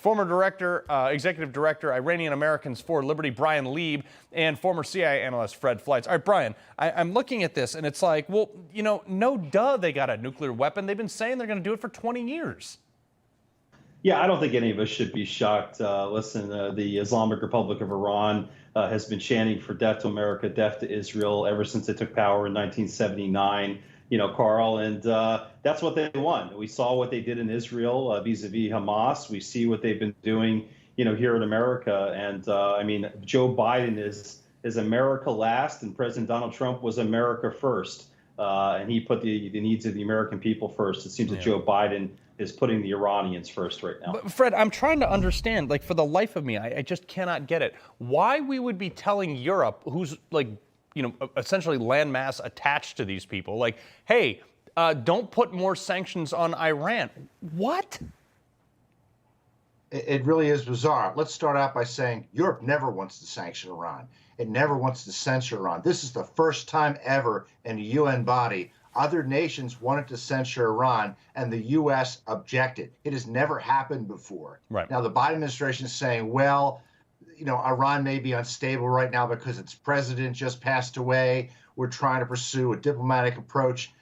former executive director, Iranian Americans for Liberty, Bryan Leib, and former CIA analyst Fred Fleitz. All right, Brian, I'm looking at this, and it's like, well, no duh, they got a nuclear weapon. They've been saying they're going to do it for 20 years. Yeah, I don't think any of us should be shocked. Listen, the Islamic Republic of Iran has been chanting for death to America, death to Israel ever since they took power in 1979, Carl, and that's what they want. We saw what they did in Israel vis-a-vis Hamas. We see what they've been doing, here in America. And I mean, Joe Biden is America last, and President Donald Trump was America first. And he put the needs of the American people first. It seems that Joe Biden is putting the Iranians first right now. But Fred, I'm trying to understand, like, for the life of me, I just cannot get it. Why we would be telling Europe, who's like, essentially landmass attached to these people, like, hey, don't put more sanctions on Iran. What? It really is bizarre. Let's start out by saying Europe never wants to sanction Iran. It never wants to censor Iran. This is the first time ever in a UN body other nations wanted to censure Iran, and the U.S. objected. It has never happened before. Right. Now, the Biden administration is saying, well, Iran may be unstable right now because its president just passed away. We're trying to pursue a diplomatic approach.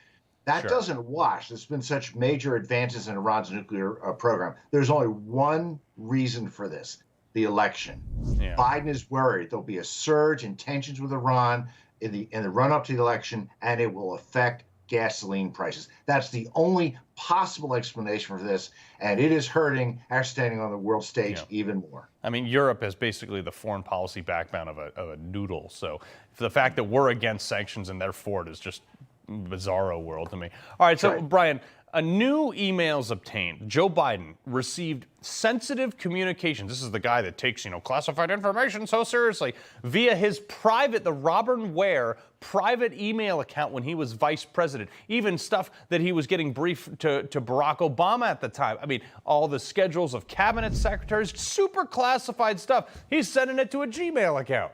That doesn't wash. There's been such major advances in Iran's nuclear program. There's only one reason for this: the election. Yeah. Biden is worried there'll be a surge in tensions with Iran in the run-up to the election, and it will affect gasoline prices. That's the only possible explanation for this, and it is hurting our standing on the world stage even more. I mean, Europe is basically the foreign policy backbone of a noodle. So the fact that we're against sanctions and they're for it is just bizarro world to me. All right, so Brian, a new emails obtained. Joe Biden received sensitive communications. This is the guy that takes, classified information so seriously, via his the Robert Ware private email account when he was vice president. Even stuff that he was getting briefed to Barack Obama at the time. I mean, all the schedules of cabinet secretaries, super classified stuff. He's sending it to a Gmail account.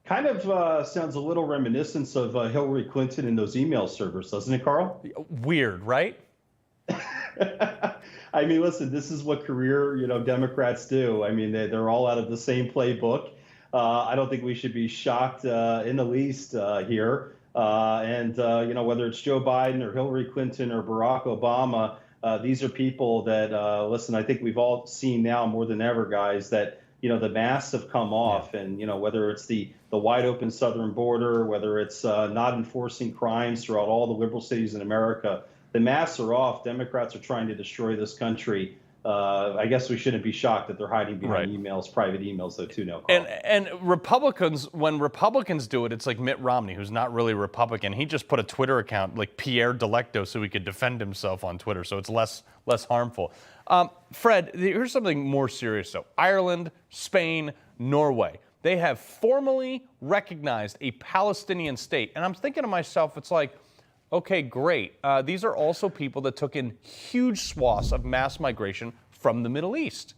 Kind of sounds a little reminiscent of Hillary Clinton and those email servers, doesn't it, Carl? Weird, right? I mean, listen, this is what career, Democrats do. I mean, they're all out of the same playbook. I don't think we should be shocked in the least here. Whether it's Joe Biden or Hillary Clinton or Barack Obama, these are people that, listen, I think we've all seen now more than ever, guys, that the masks have come off, and whether it's the wide open southern border, whether it's not enforcing crimes throughout all the liberal cities in America, the masks are off. Democrats are trying to destroy this country. I guess we shouldn't be shocked that they're hiding behind emails, private emails, though, too, now, Carl. And Republicans, when Republicans do it, it's like Mitt Romney, who's not really Republican. He just put a Twitter account like Pierre Delecto so he could defend himself on Twitter, so it's less harmful. Fred, here's something more serious, though. Ireland, Spain, Norway. They have formally recognized a Palestinian state. And I'm thinking to myself, it's like, okay, great. These are also people that took in huge swaths of mass migration from the Middle East.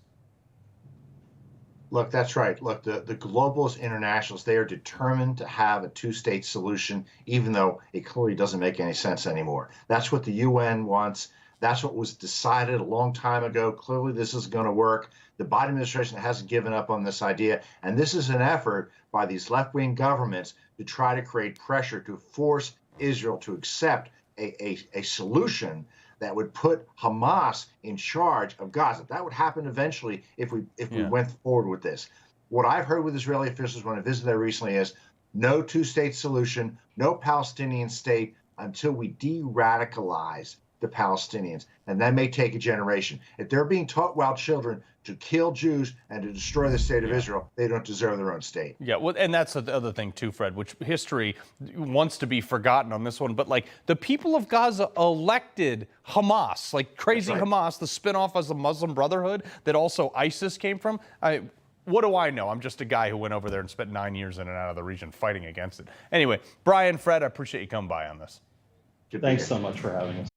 Look, that's right. Look, the globalist internationalists, they are determined to have a two-state solution, even though it clearly doesn't make any sense anymore. That's what the UN wants. That's what was decided a long time ago. Clearly, this is going to work. The Biden administration hasn't given up on this idea. And this is an effort by these left-wing governments to try to create pressure to force Israel to accept a solution that would put Hamas in charge of Gaza. That would happen eventually if we went forward with this. What I've heard with Israeli officials when I visited there recently is no two-state solution, no Palestinian state until we de-radicalize the Palestinians. And that may take a generation. If they're being taught while children to kill Jews and to destroy the state of Israel, they don't deserve their own state. Yeah, well, and that's the other thing too, Fred, which history wants to be forgotten on this one. But like the people of Gaza elected Hamas, like crazy Hamas, the spinoff as the Muslim Brotherhood that also ISIS came from. What do I know? I'm just a guy who went over there and spent 9 years in and out of the region fighting against it. Anyway, Brian, Fred, I appreciate you coming by on this. Thanks so much for having us.